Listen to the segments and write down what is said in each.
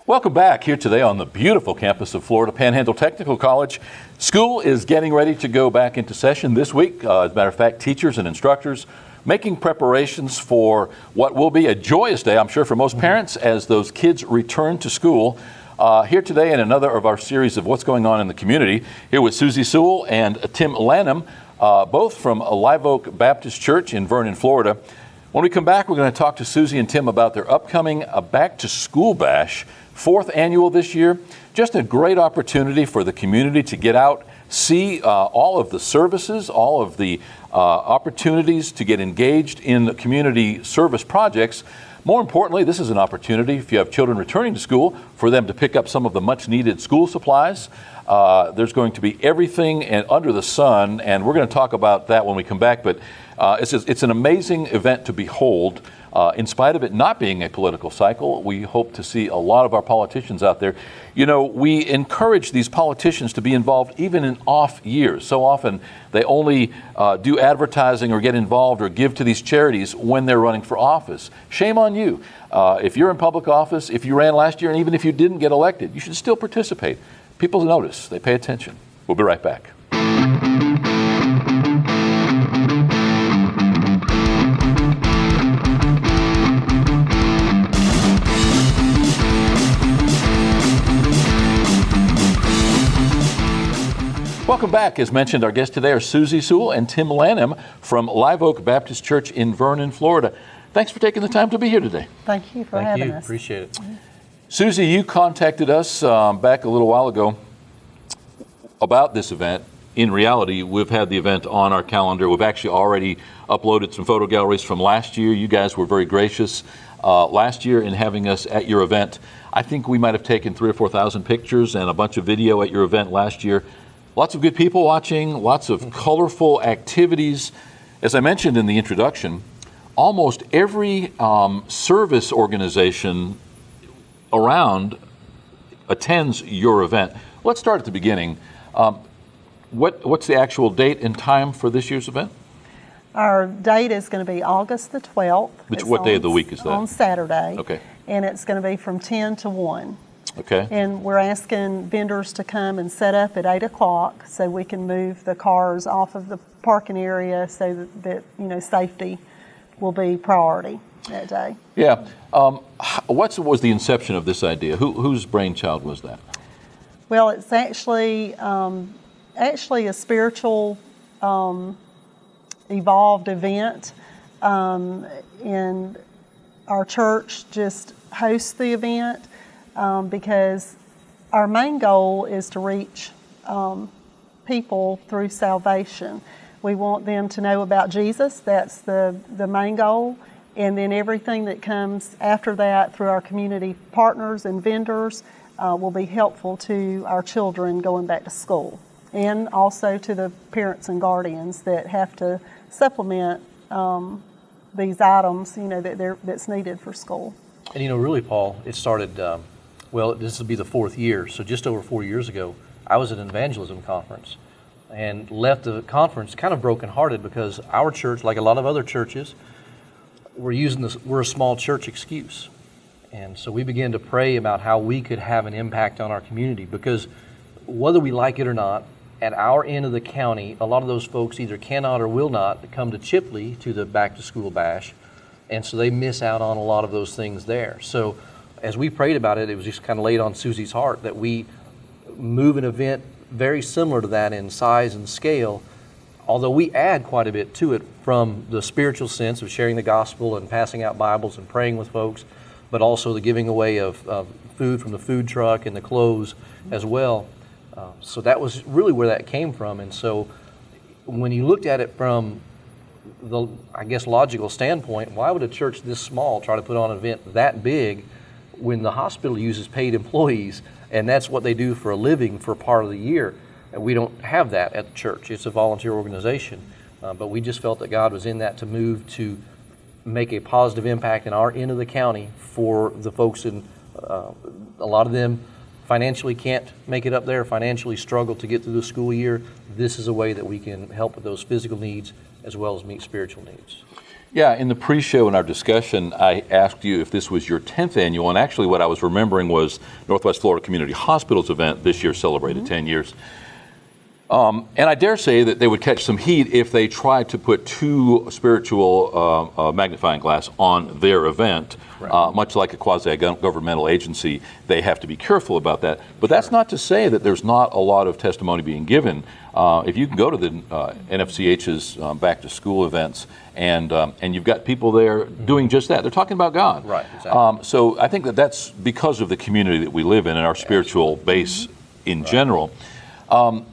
Welcome back here today on the beautiful campus of Florida Panhandle Technical College. School is getting ready to go back into session this week. As a matter of fact, teachers and instructors making preparations for what will be a joyous day, I'm sure, for most parents as those kids return to school. Here today in another of our series of what's going on in the community, here with Susie Sewell and Tim Lanham, both from Live Oak Baptist Church in Vernon, Florida. When we come back, we're going to talk to Susie and Tim about their upcoming Back to School Bash, 4th annual this year. Just a great opportunity for the community to get out, see all of the services, all of the opportunities to get engaged in community service projects. More importantly, this is an opportunity, if you have children returning to school, for them to pick up some of the much needed school supplies. There's going to be everything under the sun, and we're going to talk about that when we come back. But it's an amazing event to behold. In spite of it not being a political cycle, we hope to see a lot of our politicians out there. You know, we encourage these politicians to be involved even in off years. So often they only do advertising or get involved or give to these charities when they're running for office. Shame on you. If you're in public office, if you ran last year, and even if you didn't get elected, you should still participate. People notice, they pay attention. We'll be right back. Welcome back. As mentioned, our guests today are Susie Sewell and Tim Lanham from Live Oak Baptist Church in Vernon, Florida. Thanks for taking the time to be here today. Thank you for having us. Appreciate it. Susie, you contacted us back a little while ago about this event. In reality, we've had the event on our calendar. We've actually already uploaded some photo galleries from last year. You guys were very gracious last year in having us at your event. I think we might have taken 3,000 or 4,000 pictures and a bunch of video at your event last year. Lots of good people watching, lots of colorful activities. As I mentioned in the introduction, almost every service organization around attends your event. Let's start at the beginning. What's the actual date and time for this year's event? Our date is going to be August the 12th. What day of the week is that? On Saturday. Okay. And it's going to be from 10 to 1. Okay. And we're asking vendors to come and set up at 8 o'clock so we can move the cars off of the parking area so that safety will be priority that day. Yeah. What was the inception of this idea? Whose brainchild was that? Well, it's actually a spiritual evolved event, and our church just hosts the event. Because our main goal is to reach people through salvation. We want them to know about Jesus. That's the main goal. And then everything that comes after that through our community partners and vendors will be helpful to our children going back to school. And also to the parents and guardians that have to supplement these items, that's needed for school. And really, Paul, it started... this will be the 4th year, so just over 4 years ago, I was at an evangelism conference and left the conference kind of brokenhearted because our church, like a lot of other churches, we're a small church excuse. And so we began to pray about how we could have an impact on our community because whether we like it or not, at our end of the county, a lot of those folks either cannot or will not come to Chipley to the Back to School Bash, and so they miss out on a lot of those things there. So as we prayed about it, it was just kind of laid on Susie's heart that we move an event very similar to that in size and scale, although we add quite a bit to it from the spiritual sense of sharing the gospel and passing out Bibles and praying with folks, but also the giving away of food from the food truck and the clothes as well. So that was really where that came from. And so when you looked at it from the, logical standpoint, why would a church this small try to put on an event that big when the hospital uses paid employees, and that's what they do for a living for part of the year? And we don't have that at the church. It's a volunteer organization. But we just felt that God was in that to move to make a positive impact in our end of the county for the folks in, a lot of them financially can't make it up there, financially struggle to get through the school year. This is a way that we can help with those physical needs as well as meet spiritual needs. Yeah, in the pre-show in our discussion, I asked you if this was your 10th annual, and actually what I was remembering was Northwest Florida Community Hospital's event this year celebrated 10 years. And I dare say that they would catch some heat if they tried to put too spiritual magnifying glass on their event. Much like a quasi-governmental agency, they have to be careful about that. But that's not to say that there's not a lot of testimony being given. If you can go to the NFCH's back-to-school events, and you've got people there doing just that. They're talking about God. Right, exactly. So I think that that's because of the community that we live in and our spiritual base in general.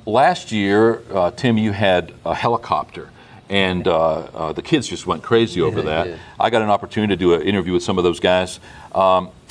Last year, Tim, you had a helicopter, and the kids just went crazy over that. I got an opportunity to do an interview with some of those guys.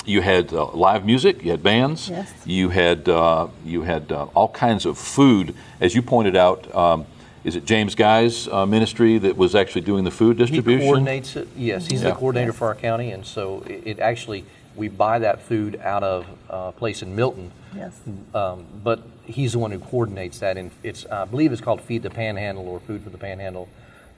You had live music, you had bands, you had all kinds of food. As you pointed out, is it James Guy's ministry that was actually doing the food distribution? He coordinates it, yes. He's the coordinator for our county, and so it actually, we buy that food out of a place in Milton. Yes. But he's the one who coordinates that, and I believe it's called Feed the Panhandle or Food for the Panhandle,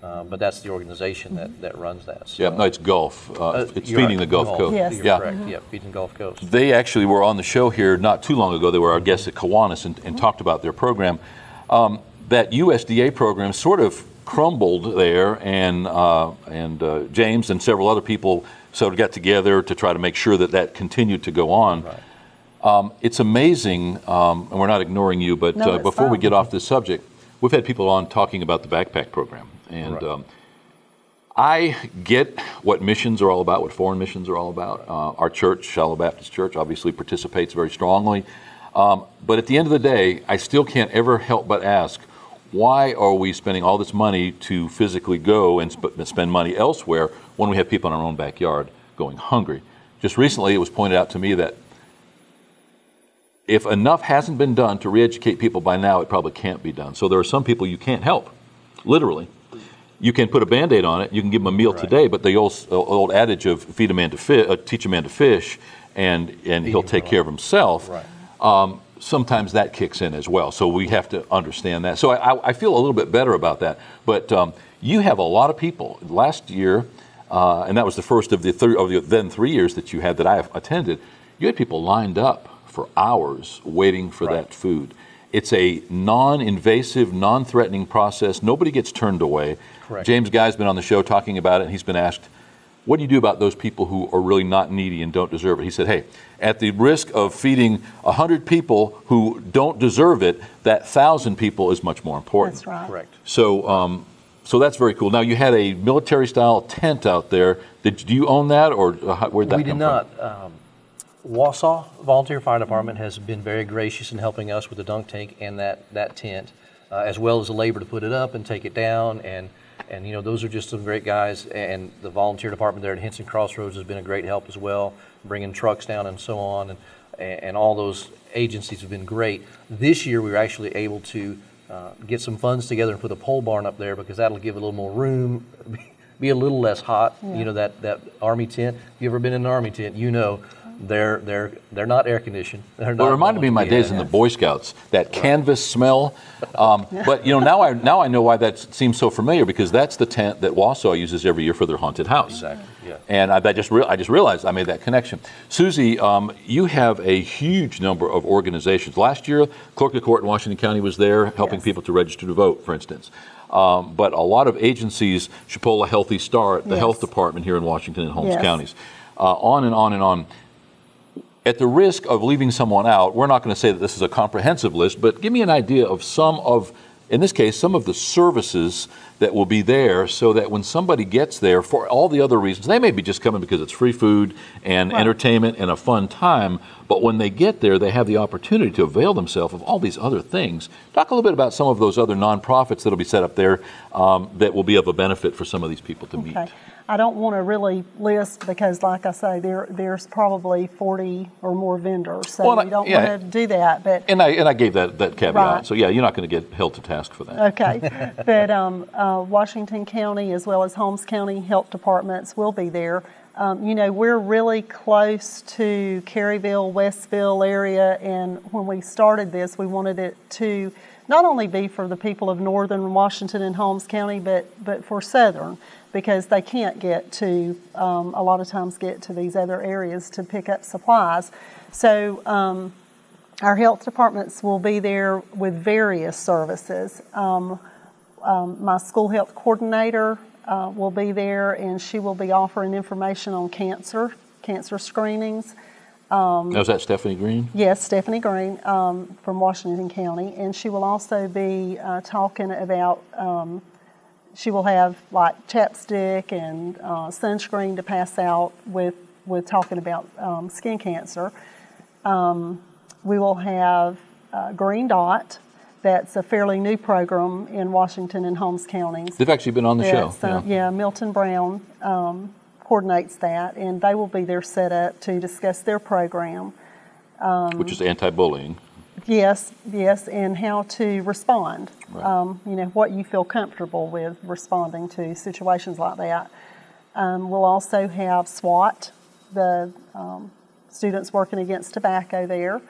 but that's the organization that runs that. So, Yeah, no, it's Gulf. It's Feeding the Gulf Coast. Yes. You're correct. Yeah, Feeding the Gulf Coast. They actually were on the show here not too long ago. They were our guests at Kiwanis and talked about their program. That USDA program sort of crumbled there, and James and several other people sort of got together to try to make sure that continued to go on. Right. It's amazing, and we're not ignoring you, but No, before we fine. get off this subject, we've had people on talking about the backpack program. And I get what missions are all about, what foreign missions are all about. Our church, Shallow Baptist Church, obviously participates very strongly. But at the end of the day, I still can't ever help but ask, why are we spending all this money to physically go and spend money elsewhere when we have people in our own backyard going hungry? Just recently, it was pointed out to me that if enough hasn't been done to re-educate people by now, it probably can't be done. So there are some people you can't help, literally. You can put a Band-Aid on it, you can give them a meal today, but the old adage of feed a man to teach a man to fish, and he'll take care of himself, sometimes that kicks in as well. So we have to understand that. So I feel a little bit better about that. But you have a lot of people. Last year, and that was the first of the then 3 years that you had that I have attended, you had people lined up for hours waiting for that food. It's a non-invasive, non-threatening process. Nobody gets turned away. Correct. James Guy's been on the show talking about it, and he's been asked, what do you do about those people who are really not needy and don't deserve it? He said, hey, at the risk of feeding 100 people who don't deserve it, that 1,000 people is much more important. That's right. Correct. So that's very cool. Now, you had a military-style tent out there. Do you own that, or where'd that come from? We did not. Wausau Volunteer Fire Department has been very gracious in helping us with the dunk tank and that tent, as well as the labor to put it up and take it down. And you know, those are just some great guys. And the volunteer department there at Henson Crossroads has been a great help as well, bringing trucks down and so on. And all those agencies have been great. This year, we were actually able to get some funds together and put a pole barn up there, because that'll give a little more room, be a little less hot. You know, that Army tent. If you've ever been in an Army tent, you know. They're not air conditioned. Well, it reminded me of my days in the Boy Scouts, that canvas smell. But you know, now I know why that seems so familiar, because that's the tent that Wausau uses every year for their haunted house. Exactly. Yeah. And I just realized I made that connection. Susie, you have a huge number of organizations. Last year, Clerk of Court in Washington County was there helping people to register to vote, for instance. But a lot of agencies, Chipola Healthy Start, the health department here in Washington and Holmes counties, on and on and on. At the risk of leaving someone out, we're not going to say that this is a comprehensive list, but give me an idea of in this case, some of the services that will be there, so that when somebody gets there, for all the other reasons, they may be just coming because it's free food and entertainment and a fun time, but when they get there, they have the opportunity to avail themselves of all these other things. Talk a little bit about some of those other nonprofits that will be set up there that will be of a benefit for some of these people to meet. I don't want to really list, because, like I say, there's probably 40 or more vendors, so we don't want to do that. But and I gave that caveat. So yeah, you're not going to get held to task for that. Okay, but Washington County as well as Holmes County health departments will be there. You know, we're really close to Caryville, Westville area, and when we started this, we wanted it to not only be for the people of northern Washington and Holmes County, but for southern, because they can't get to, a lot of times get to these other areas to pick up supplies. So our health departments will be there with various services. My school health coordinator will be there, and she will be offering information on cancer screenings. Is that Stephanie Green? Yes, Stephanie Green from Washington County, and she will also be talking about, she will have like chapstick and sunscreen to pass out with talking about skin cancer. We will have Green Dot. That's a fairly new program in Washington and Holmes counties. They've actually been on the show. Yeah, Milton Brown coordinates that, and they will be there set up to discuss their program. Which is anti-bullying. Yes, and how to respond. Right. What you feel comfortable with responding to situations like that. We'll also have SWAT, the students working against tobacco there.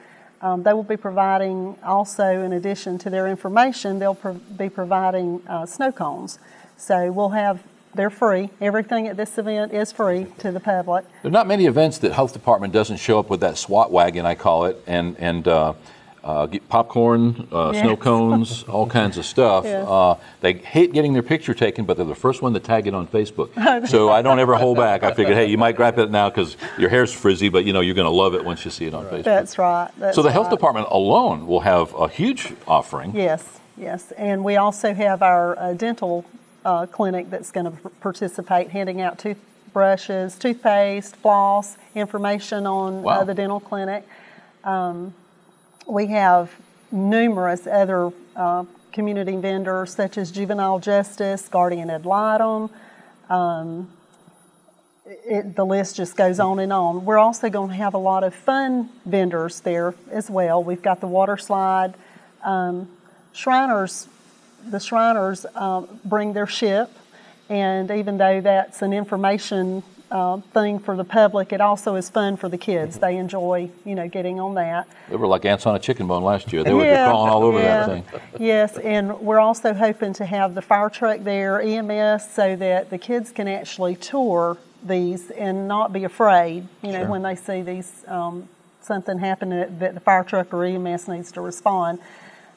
They will be providing also, in addition to their information, they'll be providing snow cones. So they're free. Everything at this event is free to the public. There are not many events that health department doesn't show up with that SWAT wagon, I call it, and get popcorn, snow cones, all kinds of stuff. Yes. They hate getting their picture taken, but they're the first one to tag it on Facebook. So I don't ever hold back. I figured, hey, you might grab it now because your hair's frizzy, but you're going to love it once you see it on Facebook. That's right. So the health department alone will have a huge offering. Yes, and we also have our dental clinic that's going to participate, handing out toothbrushes, toothpaste, floss, information on the dental clinic. We have numerous other community vendors, such as Juvenile Justice, Guardian Ad Litem. The list just goes on and on. We're also going to have a lot of fun vendors there as well. We've got the water slide. The Shriners bring their ship, and even though that's an information thing for the public, it also is fun for the kids. They enjoy, getting on that. They were like ants on a chicken bone last year. They were crawling all over that thing. Yes, and we're also hoping to have the fire truck there, EMS, so that the kids can actually tour these and not be afraid, when they see these something happen that the fire truck or EMS needs to respond.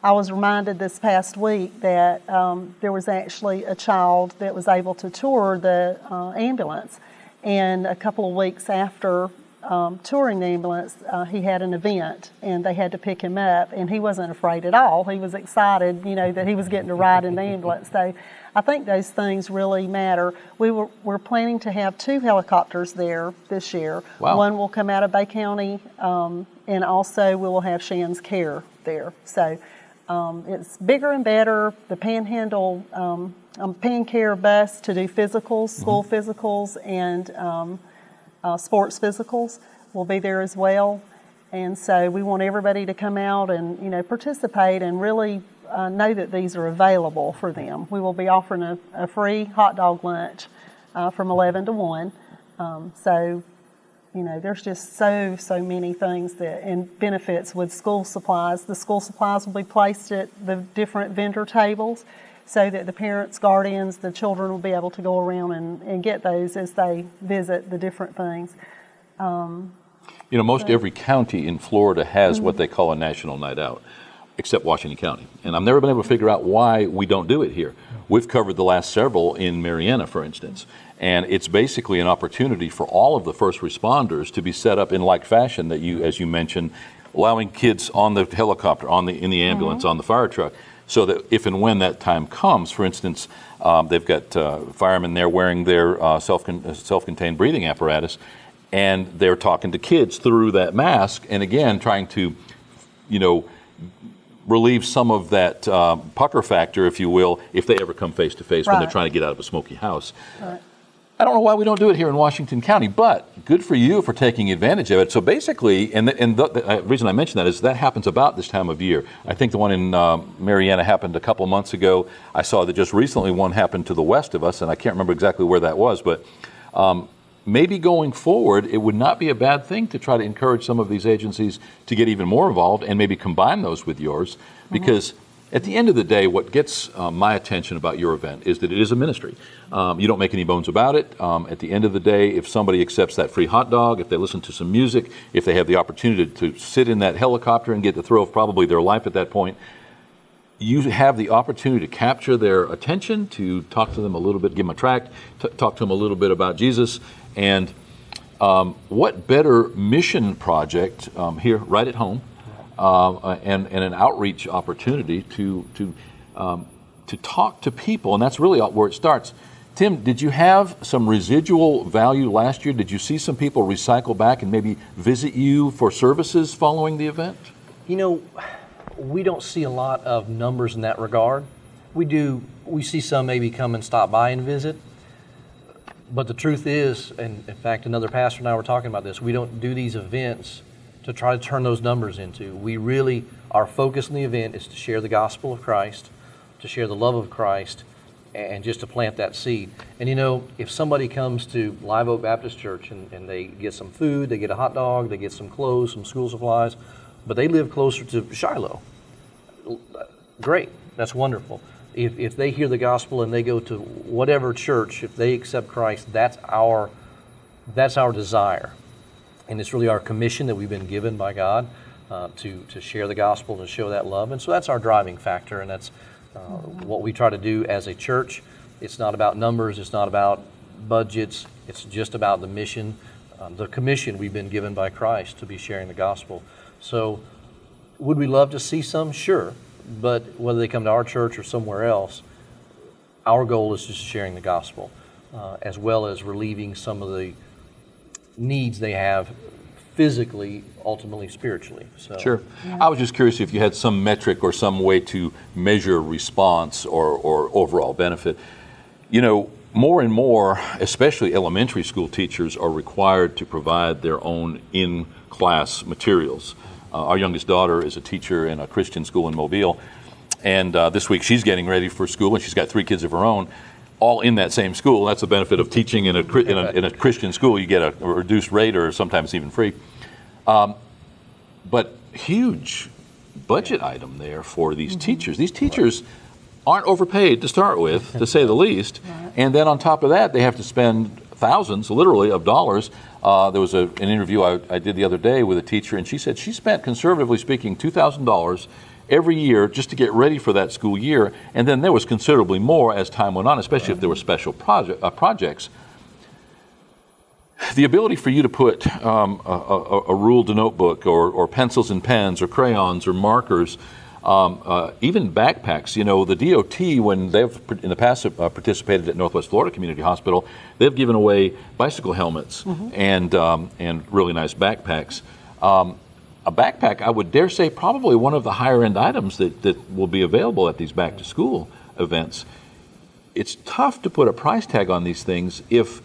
I was reminded this past week that there was actually a child that was able to tour the ambulance, and a couple of weeks after touring the ambulance, he had an event, and they had to pick him up, and he wasn't afraid at all. He was excited, that he was getting to ride in the ambulance. So I think those things really matter. We're planning to have 2 helicopters there this year. Wow. One will come out of Bay County, and also we will have Shan's Care there. So it's bigger and better. The Panhandle Pan Care bus to do physicals, school physicals, and sports physicals will be there as well. And so we want everybody to come out and participate and really know that these are available for them. We will be offering a free hot dog lunch from 11 to 1. There's just so many things and benefits with school supplies. The school supplies will be placed at the different vendor tables so that the parents, guardians, the children will be able to go around and get those as they visit the different things. Most every county in Florida has what they call a national night out, except Washington County. And I've never been able to figure out why we don't do it here. We've covered the last several in Marietta, for instance. And it's basically an opportunity for all of the first responders to be set up in like fashion that as you mentioned, allowing kids on the helicopter, in the ambulance, on the fire truck, so that if and when that time comes, for instance, they've got firemen there wearing their self-contained breathing apparatus, and they're talking to kids through that mask, and again, trying to, relieve some of that pucker factor, if you will, if they ever come face to face when they're trying to get out of a smoky house. Right. I don't know why we don't do it here in Washington County, but good for you for taking advantage of it. So basically, and the reason I mention that is that happens about this time of year. I think the one in Marietta happened a couple of months ago. I saw that just recently one happened to the west of us, and I can't remember exactly where that was, but maybe going forward, it would not be a bad thing to try to encourage some of these agencies to get even more involved and maybe combine those with yours, because At the end of the day, what gets my attention about your event is that it is a ministry. You don't make any bones about it. At the end of the day, if somebody accepts that free hot dog, if they listen to some music, if they have the opportunity to sit in that helicopter and get the thrill of probably their life at that point, you have the opportunity to capture their attention, to talk to them a little bit, give them a tract, talk to them a little bit about Jesus. And what better mission project here right at home and an outreach opportunity to talk to people, and that's really where it starts. Tim, did you have some residual value last year? Did you see some people recycle back and maybe visit you for services following the event? You know, we don't see a lot of numbers in that regard. We see some maybe come and stop by and visit. But the truth is, and in fact, another pastor and I were talking about this, we don't do these events to try to turn those numbers into. We really, our focus in the event is to share the gospel of Christ, to share the love of Christ, and just to plant that seed. And you know, if somebody comes to Live Oak Baptist Church and they get some food, they get a hot dog, they get some clothes, some school supplies, but they live closer to Shiloh, great, that's wonderful. If they hear the gospel and they go to whatever church, if they accept Christ, that's our desire. And it's really our commission that we've been given by God to share the gospel and show that love. And so that's our driving factor, and that's what we try to do as a church. It's not about numbers, it's not about budgets, it's just about the mission, the commission we've been given by Christ to be sharing the gospel. So would we love to see some? Sure. But whether they come to our church or somewhere else, our goal is just sharing the gospel, as well as relieving some of the needs they have physically, ultimately spiritually. So, sure. Yeah. I was just curious if you had some metric or some way to measure response or overall benefit. You know, more and more, especially elementary school teachers, are required to provide their own in-class materials. Our youngest daughter is a teacher in a Christian school in Mobile, and this week she's getting ready for school, and she's got 3 kids of her own, all in that same school. That's the benefit of teaching in a Christian school. You get a reduced rate or sometimes even free. But huge budget item there for these teachers. These teachers aren't overpaid to start with, to say the least, and then on top of that, they have to spend thousands, literally, of dollars. There was an interview I did the other day with a teacher, and she said she spent, conservatively speaking, $2,000 every year just to get ready for that school year, and then there was considerably more as time went on, especially if there were special projects. The ability for you to put a ruled notebook or pencils and pens or crayons or markers, even backpacks. You know, the DOT, when they've in the past participated at Northwest Florida Community Hospital, they've given away bicycle helmets and really nice backpacks. A backpack, I would dare say, probably one of the higher end items that will be available at these back to school events. It's tough to put a price tag on these things if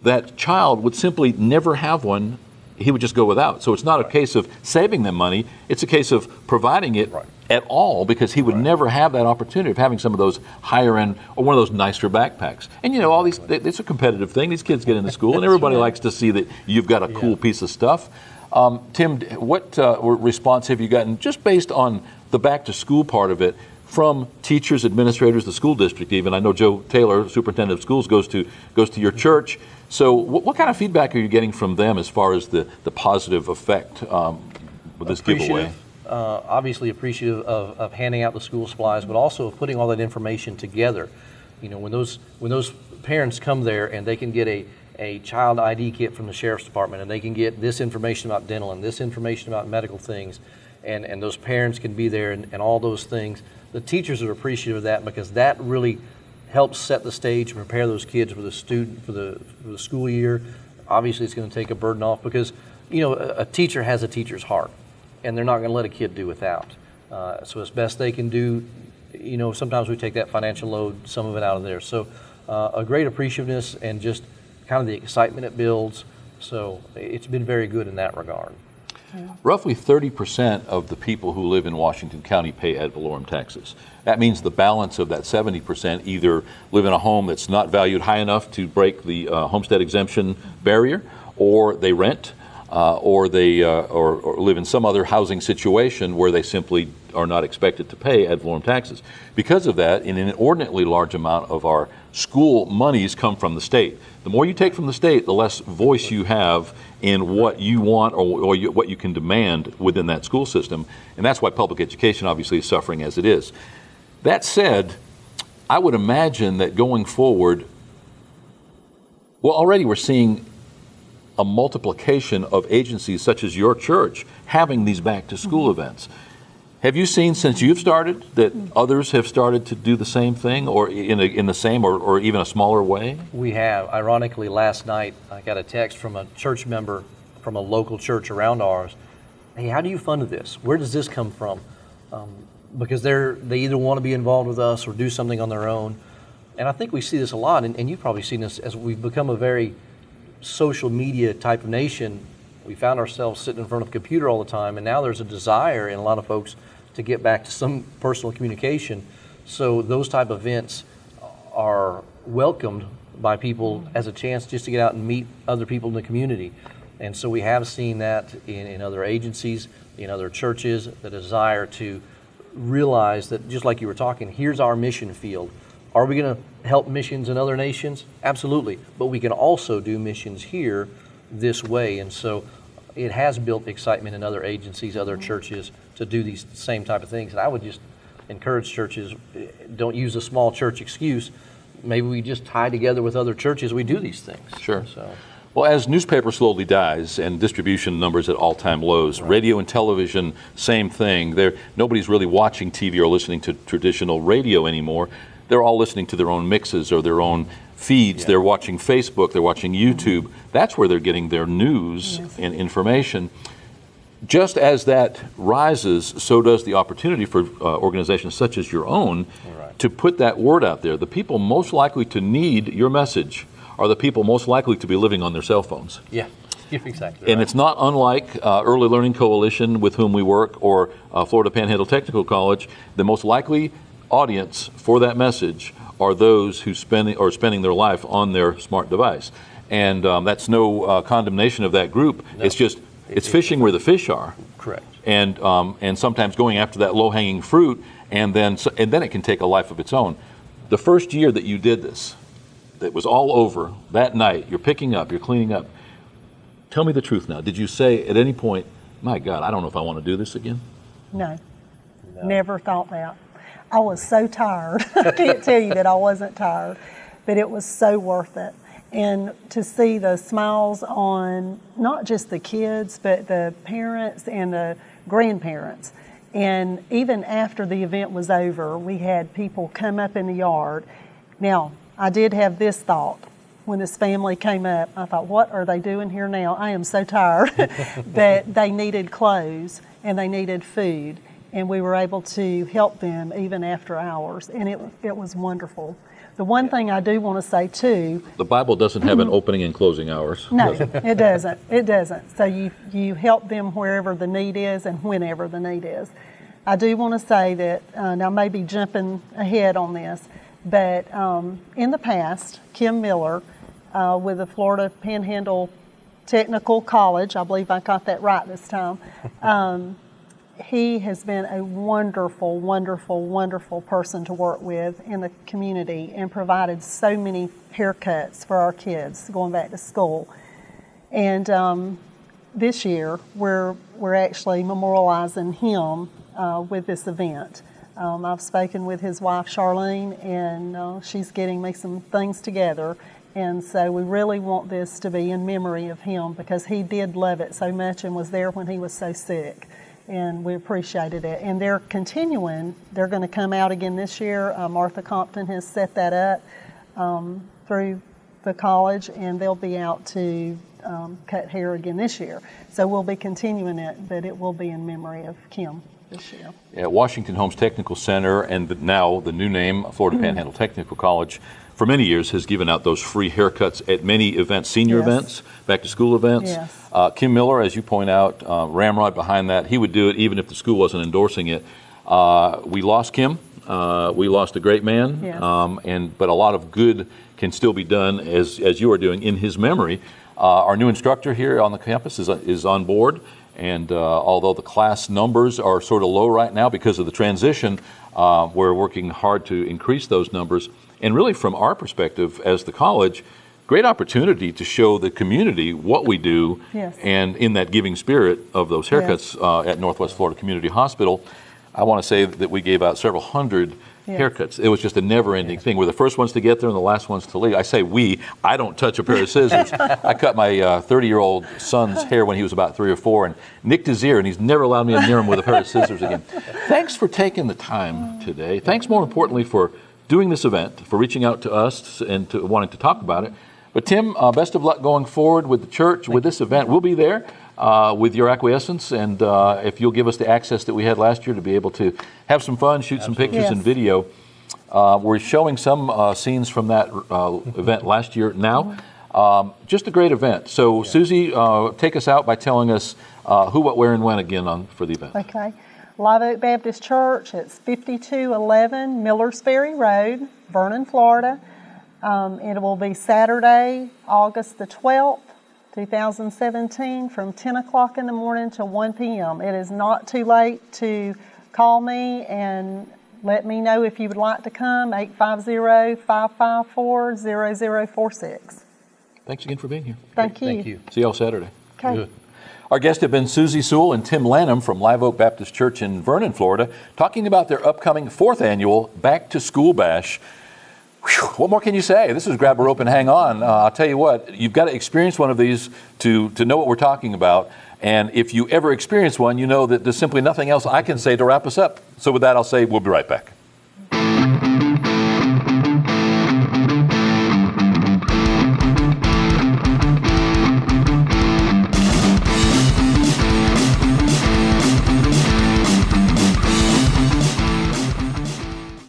that child would simply never have one. He would just go without. So it's not a case of saving them money. It's a case of providing it at all, because he would never have that opportunity of having some of those higher end or one of those nicer backpacks. And you know, all these, it's a competitive thing. These kids get into school and everybody likes to see that you've got a cool piece of stuff. Tim, what response have you gotten just based on the back to school part of it from teachers, administrators, the school district even? I know Joe Taylor, superintendent of schools, goes to your church. So what kind of feedback are you getting from them as far as the positive effect with this giveaway? Obviously appreciative of handing out the school supplies, but also of putting all that information together. You know, when those parents come there and they can get a child ID kit from the sheriff's department, and they can get this information about dental and this information about medical things, and those parents can be there and all those things. The teachers are appreciative of that, because that really helps set the stage and prepare those kids for the school year. Obviously, it's going to take a burden off, because you know, a teacher has a teacher's heart, and they're not going to let a kid do without. So as best they can do, you know, sometimes we take that financial load, some of it out of there. So a great appreciativeness and just kind of the excitement it builds. So it's been very good in that regard. Yeah. Roughly 30% of the people who live in Washington County pay ad valorem taxes. That means the balance of that 70% either live in a home that's not valued high enough to break the homestead exemption barrier, or they rent. or they or live in some other housing situation where they simply are not expected to pay ad valorem taxes. Because of that, an inordinately large amount of our school monies come from the state. The more you take from the state, the less voice you have in what you want or what you can demand within that school system. And that's why public education obviously is suffering as it is. That said, I would imagine that going forward, well, already we're seeing a multiplication of agencies such as your church having these back-to-school events. Have you seen, since you've started, that others have started to do the same thing, or in the same or even a smaller way? We have. Ironically, last night I got a text from a church member from a local church around ours. Hey, how do you fund this? Where does this come from? Because they either want to be involved with us or do something on their own. And I think we see this a lot, and you've probably seen this as we've become a very social media type of nation. We found ourselves sitting in front of a computer all the time, and now there's a desire in a lot of folks to get back to some personal communication. So those type of events are welcomed by people as a chance just to get out and meet other people in the community. And so we have seen that in other agencies, in other churches, the desire to realize that, just like you were talking, here's our mission field. Are we going to help missions in other nations? Absolutely. But we can also do missions here this way. And so it has built excitement in other agencies, other churches to do these same type of things. And I would just encourage churches, don't use a small church excuse. Maybe we just tie together with other churches, we do these things. Sure. So. Well, as newspaper slowly dies and distribution numbers at all-time lows, right. Radio and television, same thing. Nobody's really watching TV or listening to traditional radio anymore. They're all listening to their own mixes or their own feeds. Yeah. They're watching Facebook, they're watching YouTube. That's where they're getting their news and information. Just as that rises, so does the opportunity for organizations such as your own to put that word out there. The people most likely to need your message are the people most likely to be living on their cell phones. Yeah, you're exactly right. And it's not unlike Early Learning Coalition with whom we work, or Florida Panhandle Technical College. The most likely audience for that message are those who are spending their life on their smart device. And that's no condemnation of that group. No. It's just, it's fishing where the fish are. Correct. And sometimes going after that low-hanging fruit, and then it can take a life of its own. The first year that you did this, it was all over that night. You're picking up, you're cleaning up. Tell me the truth now. Did you say at any point, my God, I don't know if I want to do this again? No. Never thought that. I was so tired. I can't tell you that I wasn't tired, but it was so worth it. And to see the smiles on not just the kids, but the parents and the grandparents. And even after the event was over, we had people come up in the yard. Now, I did have this thought when this family came up. I thought, what are they doing here now? I am so tired. That they needed clothes and they needed food, and we were able to help them even after hours, and it was wonderful. The one thing I do want to say too, the Bible doesn't have an opening and closing hours. No, it doesn't. It doesn't. So you help them wherever the need is and whenever the need is. I do want to say that, now maybe jumping ahead on this, but in the past, Kim Miller with the Florida Panhandle Technical College, I believe I got that right this time, he has been a wonderful, wonderful, wonderful person to work with in the community and provided so many haircuts for our kids going back to school. And this year, we're actually memorializing him with this event. I've spoken with his wife, Charlene, and she's getting me some things together. And so we really want this to be in memory of him because he did love it so much and was there when he was so sick. And we appreciated it. And they're continuing. They're going to come out again this year. Martha Compton has set that up through the college, and they'll be out to cut hair again this year. So we'll be continuing it, but it will be in memory of Kim this year. Yeah, Washington Holmes Technical Center, and now the new name, Florida Panhandle Technical College, for many years has given out those free haircuts at many events, senior events, back to school events. Yes. Kim Miller, as you point out, ramrod behind that, he would do it even if the school wasn't endorsing it. We lost Kim. We lost a great man, yes. But a lot of good can still be done, as you are doing, in his memory. Our new instructor here on the campus is on board, and although the class numbers are sort of low right now because of the transition, we're working hard to increase those numbers. And really, from our perspective as the college, great opportunity to show the community what we do, Yes. and in that giving spirit of those haircuts at Northwest Florida Community Hospital, I want to say that we gave out several hundred haircuts. It was just a never-ending thing. We're the first ones to get there and the last ones to leave. I say we. I don't touch a pair of scissors. I cut my 30-year-old son's hair when he was about 3 or 4 and nicked his ear, and he's never allowed me near him with a pair of scissors again. Thanks for taking the time today. Thanks, more importantly, for doing this event, for reaching out to us and to wanting to talk about it. But Tim, best of luck going forward with the church, with this event. We'll be there with your acquiescence, and if you'll give us the access that we had last year to be able to have some fun, shoot some pictures and video. We're showing some scenes from that event last year now. Just a great event. So Susie, take us out by telling us who, what, where, and when again for the event. Okay. Live Oak Baptist Church, it's 5211 Millers Ferry Road, Vernon, Florida. It will be Saturday, August the 12th, 2017, from 10 o'clock in the morning to 1 p.m. It is not too late to call me and let me know if you would like to come, 850-554-0046. Thanks again for being here. Thank you. Thank you. See y'all Saturday. Okay. Good. Our guests have been Susie Sewell and Tim Lanham from Live Oak Baptist Church in Vernon, Florida, talking about their upcoming 4th annual Back to School Bash. Whew, what more can you say? This is grab a rope and hang on. I'll tell you what, you've got to experience one of these to know what we're talking about. And if you ever experience one, you know that there's simply nothing else I can say to wrap us up. So with that, I'll say we'll be right back.